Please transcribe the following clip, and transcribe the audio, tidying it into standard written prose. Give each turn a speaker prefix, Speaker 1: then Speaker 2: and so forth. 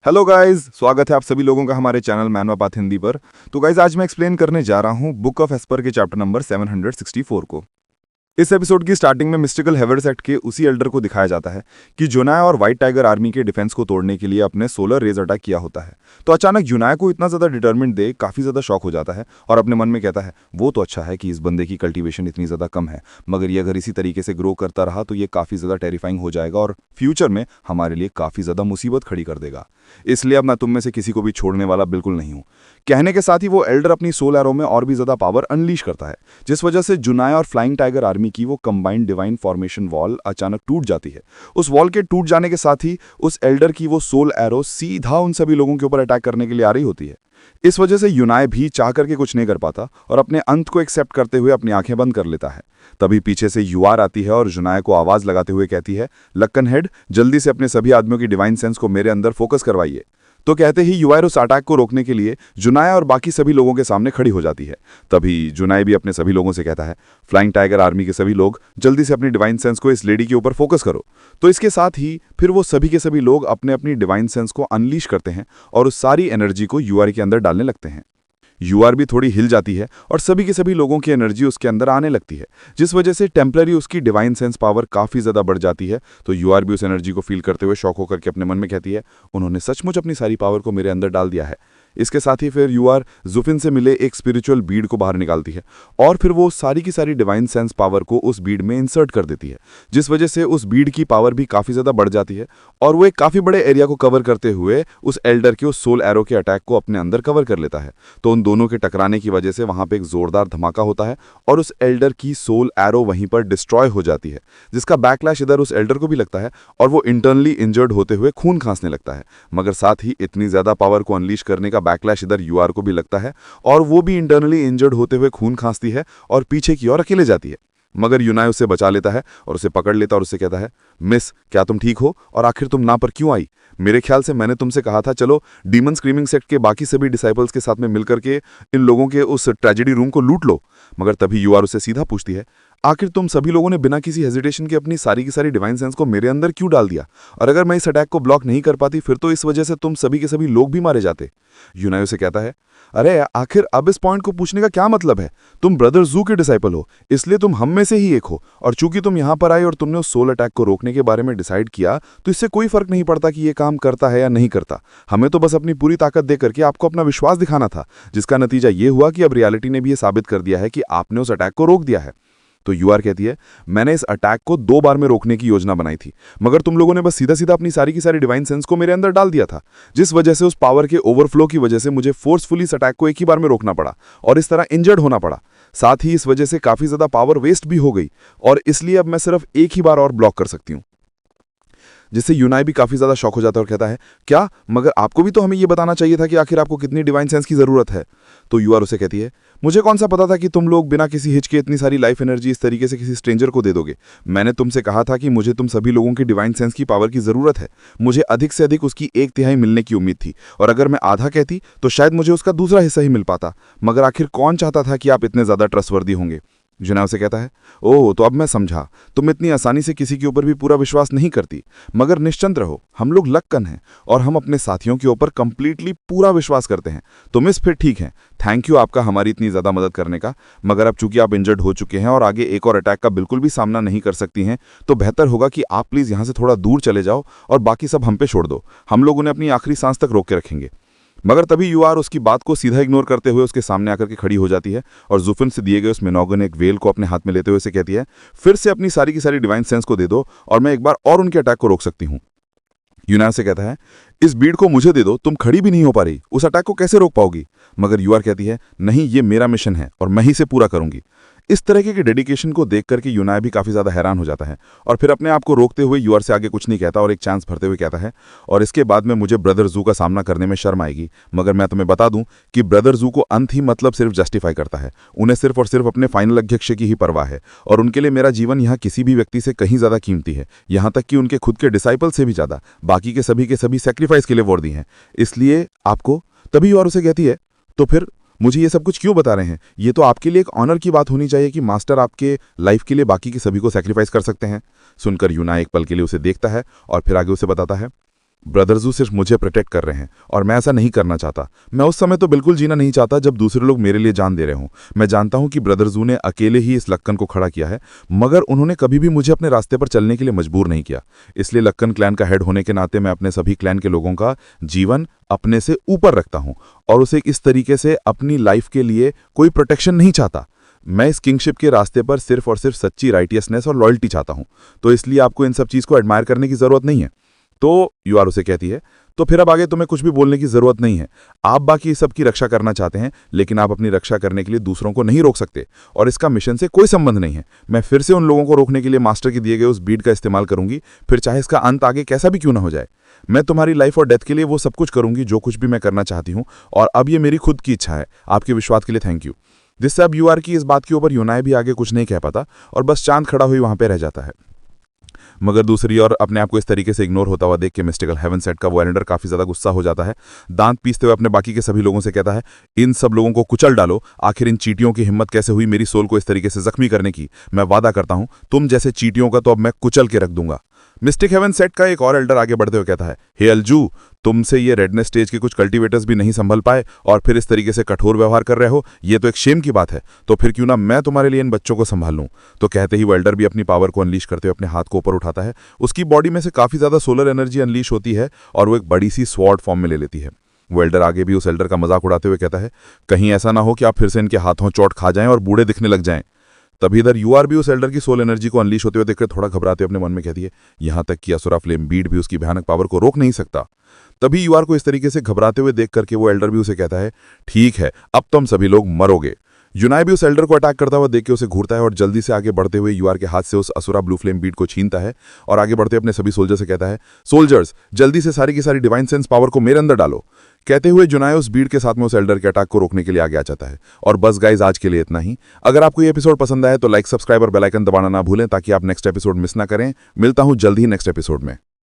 Speaker 1: Hello guys, स्वागत है आप सभी लोगों का हमारे चैनल मैन बात हिंदी पर। तो गाइस, आज मैं एक्सप्लेन करने जा रहा हूँ बुक ऑफ एस्पर के चैप्टर नंबर 764 को। इस एपिसोड की स्टार्टिंग में मिस्टिकल हेवर्सेट के उसी एल्डर को दिखाया जाता है कि जुनाय और व्हाइट टाइगर आर्मी के डिफेंस को तोड़ने के लिए अपने सोलर रेज अटैक किया होता है। तो अचानक जुनाय को इतना ज्यादा डिटर्मिनेट देख काफी ज्यादा शॉक हो जाता है और अपने मन में कहता है वो तो अच्छा है कि इस बंदे की कल्टीवेशन इतनी ज्यादा कम है, मगर ये अगर इसी तरीके से ग्रो करता रहा तो ये काफी ज्यादा टेरिफाइंग हो जाएगा और फ्यूचर में हमारे लिए काफी ज्यादा मुसीबत खड़ी कर देगा। इसलिए अब मैं तुम में से किसी को भी छोड़ने वाला बिल्कुल नहीं हूं। कहने के साथ ही वो एल्डर अपनी सोल एरो में और भी ज्यादा पावर अनलीश करता है, जिस वजह से जुनाय और फ्लाइंग टाइगर आर्मी की वो कंबाइंड डिवाइन फॉर्मेशन वॉल अचानक टूट जाती है। उस वॉल के टूट जाने के साथ ही उस एल्डर की वो सोल एरो सीधा उन सभी लोगों के ऊपर अटैक करने के लिए आ रही होती है। इस वजह से यूनाय भी चाह करके कुछ नहीं कर पाता और अपने अंत को एक्सेप्ट करते हुए अपनी आंखें बंद कर लेता है। तभी पीछे से युआर आती है और जुनाय को आवाज लगाते हुए कहती है, लक्कन हेड, जल्दी से अपने सभी आदमियों की डिवाइन सेंस को मेरे अंदर फोकस करवाइए। तो कहते ही युआर उस अटैक को रोकने के लिए जुनाय और बाकी सभी लोगों के सामने खड़ी हो जाती है। तभी जुनाय भी अपने सभी लोगों से कहता है, फ्लाइंग टाइगर आर्मी के सभी लोग जल्दी से अपनी डिवाइन सेंस को इस लेडी के ऊपर फोकस करो। तो इसके साथ ही फिर वो सभी के सभी लोग अपने अपनी डिवाइन सेंस को अनलीश करते हैं और उस सारी एनर्जी को यूआर के अंदर डालने लगते हैं। यूआर भी थोड़ी हिल जाती है और सभी के सभी लोगों की एनर्जी उसके अंदर आने लगती है, जिस वजह से टेम्पररी उसकी डिवाइन सेंस पावर काफी ज्यादा बढ़ जाती है। तो यूआर भी उस एनर्जी को फील करते हुए शॉक होकर के अपने मन में कहती है, उन्होंने सचमुच अपनी सारी पावर को मेरे अंदर डाल दिया है। इसके साथ ही फिर यूआर जुफिन से मिले एक स्पिरिचुअल बीड को बाहर निकालती है और फिर वो सारी की सारी डिवाइन सेंस पावर को उस बीड में इंसर्ट कर देती है, जिस वजह से उस बीड की पावर भी काफी ज्यादा बढ़ जाती है और वो एक काफी बड़े एरिया को कवर करते हुए उस एल्डर के उस सोल एरो के अटैक को अपने अंदर कवर कर लेता है। तो उन दोनों के टकराने की वजह से वहां पे एक जोरदार धमाका होता है और उस एल्डर की सोल एरो वहीं पर डिस्ट्रॉय हो जाती है, जिसका बैकलैश इधर उस एल्डर को भी लगता है और वो इंटरनली इंजर्ड होते हुए खून खांसने लगता है। मगर साथ ही इतनी ज्यादा पावर को अनलीश करने का बैकलैश इधर यूआर को भी लगता है और वो भी इंटरनली इंजर्ड होते हुए खून खांसती है और पीछे की ओर अकेले जाती है। मगर यूनाय उसे बचा लेता है और उसे पकड़ लेता और उससे कहता है, मिस, क्या तुम ठीक हो और आखिर तुम ना पर क्यों आई? मेरे ख्याल से मैंने तुमसे कहा था चलो डीमन स्क्रीमिंग सेक्ट के बाकी सभी डिसाइपल्स के साथ में मिलकर के इन लोगों के उस ट्रेजेडी रूम को लूट लो। मगर तभी यूआर उसे सीधा पूछती है, आखिर तुम सभी लोगों ने बिना किसी हेजिटेशन के अपनी सारी की सारी डिवाइन सेंस को मेरे अंदर क्यों डाल दिया? और अगर मैं इस अटैक को ब्लॉक नहीं कर पाती फिर तो इस वजह से तुम सभी के सभी लोग भी मारे जाते। यूनाय उसे कहता है, अरे आखिर अब इस पॉइंट को पूछने का क्या मतलब है? तुम ब्रदर जू के डिसाइपल हो, इसलिए तुम हम में से ही एक हो, और चूंकि तुम यहां पर आए और तुमने उस सोल अटैक को रोकने के बारे में डिसाइड किया तो इससे कोई फर्क नहीं पड़ता कि ये काम करता है या नहीं करता। हमें तो बस अपनी पूरी ताकत दे करके आपको अपना विश्वास दिखाना था, जिसका नतीजा ये हुआ कि अब रियलिटी ने भी ये साबित कर दिया है कि आपने उस अटैक को रोक दिया है। तो यूआर कहती है, मैंने इस अटैक को 2 बार में रोकने की योजना बनाई थी, मगर तुम लोगों ने बस सीधा सीधा अपनी सारी की सारी डिवाइन सेंस को मेरे अंदर डाल दिया था, जिस वजह से उस पावर के ओवरफ्लो की वजह से मुझे फोर्सफुली इस अटैक को एक ही बार में रोकना पड़ा और इस तरह इंजर्ड होना पड़ा। साथ ही इस वजह से काफी ज्यादा पावर वेस्ट भी हो गई और इसलिए अब मैं सिर्फ एक ही बार और ब्लॉक कर सकती हूँ। जिससे यूनाई भी काफी ज्यादा शॉक हो जाता है और कहता है, क्या, मगर आपको भी तो हमें यह बताना चाहिए था कि आखिर आपको कितनी डिवाइन सेंस की जरूरत है। तो यूआर उसे कहती है, मुझे कौन सा पता था कि तुम लोग बिना किसी हिच के इतनी सारी लाइफ एनर्जी इस तरीके से किसी स्ट्रेंजर को दे दोगे। मैंने तुमसे कहा था कि मुझे तुम सभी लोगों की डिवाइन सेंस की पावर की जरूरत है। मुझे अधिक से अधिक उसकी 1/3 मिलने की उम्मीद थी और अगर मैं आधा कहती तो शायद मुझे उसका दूसरा हिस्सा ही मिल पाता। मगर आखिर कौन चाहता था कि आप इतने ज्यादा ट्रस्टवर्दी होंगे? जुनाय उसे कहता है, ओह, तो अब मैं समझा, तुम इतनी आसानी से किसी के ऊपर भी पूरा विश्वास नहीं करती। मगर निश्चिंत रहो, हम लोग लक्कन हैं और हम अपने साथियों के ऊपर कंप्लीटली पूरा विश्वास करते हैं। तो मिस, फिर ठीक है, थैंक यू आपका हमारी इतनी ज्यादा मदद करने का। मगर अब चूंकि आप इंजर्ड हो चुके हैं और आगे एक और अटैक का बिल्कुल भी सामना नहीं कर सकती हैं, तो बेहतर होगा कि आप प्लीज यहां से थोड़ा दूर चले जाओ और बाकी सब हम पे छोड़ दो। हम लोग उन्हें अपनी आखिरी सांस तक रोक के रखेंगे। मगर तभी यूआर उसकी बात को सीधा इग्नोर करते हुए उसके सामने आकर के खड़ी हो जाती है और जुफिन से दिए गए उस मेनोगन एक वेल को अपने हाथ में लेते हुए उसे कहती है, फिर से अपनी सारी की सारी डिवाइन सेंस को दे दो और मैं एक बार और उनके अटैक को रोक सकती हूँ। यूनाय से कहता है, इस बीड को मुझे दे दो, तुम खड़ी भी नहीं हो पा रही, उस अटैक को कैसे रोक पाओगी? मगर यूआर कहती है, नहीं, ये मेरा मिशन है और मैं ही से पूरा करूंगी। इस तरह के डेडिकेशन को देख करके यूनाय भी काफी ज्यादा हैरान हो जाता है और फिर अपने आप को रोकते हुए यूआर से आगे कुछ नहीं कहता और एक चांस भरते हुए कहता है, और इसके बाद में मुझे ब्रदर जू का सामना करने में शर्म आएगी। मगर मैं तुम्हें बता दूं कि ब्रदर जू को अंत ही मतलब सिर्फ जस्टिफाई करता है। उन्हें सिर्फ और सिर्फ अपने फाइनल अध्यक्ष की ही परवाह है और उनके लिए मेरा जीवन यहाँ किसी भी व्यक्ति से कहीं ज्यादा कीमती है, यहाँ तक कि उनके खुद के डिसाइपल से भी ज्यादा, बाकी के सभी सेक्रीफाइस के लिए वर्दी हैं। इसलिए आपको, तभी यूआर उसे कहती है, तो फिर मुझे ये सब कुछ क्यों बता रहे हैं? ये तो आपके लिए एक ऑनर की बात होनी चाहिए कि मास्टर आपके लाइफ के लिए बाकी के सभी को सैक्रिफाइस कर सकते हैं। सुनकर यूनाय एक पल के लिए उसे देखता है और फिर आगे उसे बताता है,
Speaker 2: ब्रदर्सू सिर्फ मुझे प्रोटेक्ट कर रहे हैं और मैं ऐसा नहीं करना चाहता। मैं उस समय तो बिल्कुल जीना नहीं चाहता जब दूसरे लोग मेरे लिए जान दे रहे हों। मैं जानता हूं कि ब्रदर्सू ने अकेले ही इस लक्कन को खड़ा किया है, मगर उन्होंने कभी भी मुझे अपने रास्ते पर चलने के लिए मजबूर नहीं किया। इसलिए लक्कन क्लैन का हेड होने के नाते मैं अपने सभी क्लैन के लोगों का जीवन अपने से ऊपर रखता हूं और उसे इस तरीके से अपनी लाइफ के लिए कोई प्रोटेक्शन नहीं चाहता। मैं इस किंगशिप के रास्ते पर सिर्फ और सिर्फ सच्ची राइटियसनेस और लॉयल्टी चाहता हूं। तो इसलिए आपको इन सब चीज़ को एडमायर करने की जरूरत नहीं है। तो यूआर उसे कहती है, तो फिर अब आगे तुम्हें कुछ भी बोलने की जरूरत नहीं है। आप बाकी सबकी रक्षा करना चाहते हैं, लेकिन आप अपनी रक्षा करने के लिए दूसरों को नहीं रोक सकते और इसका मिशन से कोई संबंध नहीं है। मैं फिर से उन लोगों को रोकने के लिए मास्टर के दिए गए उस बीट का इस्तेमाल करूंगी, फिर चाहे इसका अंत आगे कैसा भी क्यों ना हो जाए। मैं तुम्हारी लाइफ और डेथ के लिए वो सब कुछ करूंगी जो कुछ भी मैं करना चाहती हूं, और अब ये मेरी खुद की इच्छा है। आपके विश्वास के लिए थैंक यू। जिससे अब यूआर की इस बात के ऊपर यूनाई भी आगे कुछ नहीं कह पाता और बस चांद खड़ा हुई वहां पे रह जाता है। मगर दूसरी ओर अपने आप को इस तरीके से इग्नोर होता हुआ देख के मिस्टिकल हेवन सेट का वो एलेंडर काफी ज्यादा गुस्सा हो जाता है। दांत पीसते हुए अपने बाकी के सभी लोगों से कहता है, इन सब लोगों को कुचल डालो। आखिर इन चीटियों की हिम्मत कैसे हुई मेरी सोल को इस तरीके से जख्मी करने की। मैं वादा करता हूं तुम जैसे चीटियों का तो अब मैं कुचल के रख दूंगा। मिस्टिक हेवन सेट का एक और एल्डर आगे बढ़ते हुए कहता है, हे अलजू, तुमसे ये रेडनेस स्टेज के कुछ कल्टीवेटर्स भी नहीं संभल पाए और फिर इस तरीके से कठोर व्यवहार कर रहे हो, ये तो एक शेम की बात है। तो फिर क्यों ना मैं तुम्हारे लिए इन बच्चों को संभाल लूं। तो कहते ही वो एल्डर भी अपनी पावर को अनलीश करते हुए अपने हाथ को ऊपर उठाता है। उसकी बॉडी में से काफी ज्यादा सोलर एनर्जी अनलीश होती है और वो एक बड़ी सी स्वॉर्ड फॉर्म में ले लेती है। वो एल्डर आगे भी उस एल्डर का मजाक उड़ाते हुए कहता है, कहीं ऐसा ना हो कि आप फिर से इनके हाथों चोट खा जाएं और बूढ़े दिखने लग जाएं। तभी इधर यूआर भी उस एल्डर की सोल एनर्जी को अनलीश होते हुए देखकर थोड़ा घबराते हुए अपने मन में कहती है, यहां तक कि असुरा फ्लेम बीट भी उसकी भयानक पावर को रोक नहीं सकता। तभी यूआर को इस तरीके से घबराते हुए देख करके वो एल्डर भी उसे कहता है, ठीक है, अब तुम सभी लोग मरोगे। यूनाई भी उस एल्डर को अटैक करता हुआ देख के उसे घूरता है और जल्दी से आगे बढ़ते हुए यूआर के हाथ से उस असुरा ब्लू फ्लेम बीट को छीनता है और आगे बढ़ते अपने सभी सोल्जर से कहता है, सोल्जर्स, जल्दी से सारी की सारी डिवाइन सेंस पावर को मेरे अंदर डालो। कहते हुए जुनाई उस बीट के साथ में उस एल्डर के अटैक को रोकने के लिए आगे आ जाता है। और बस गाइज, आज के लिए इतना ही। अगर आपको ये एपिसोड पसंद आए तो लाइक, सब्सक्राइब और बेल आइकन दबाना ना भूलें ताकि आप नेक्स्ट एपिसोड मिस ना करें। मिलता हूं जल्द ही नेक्स्ट एपिसोड में।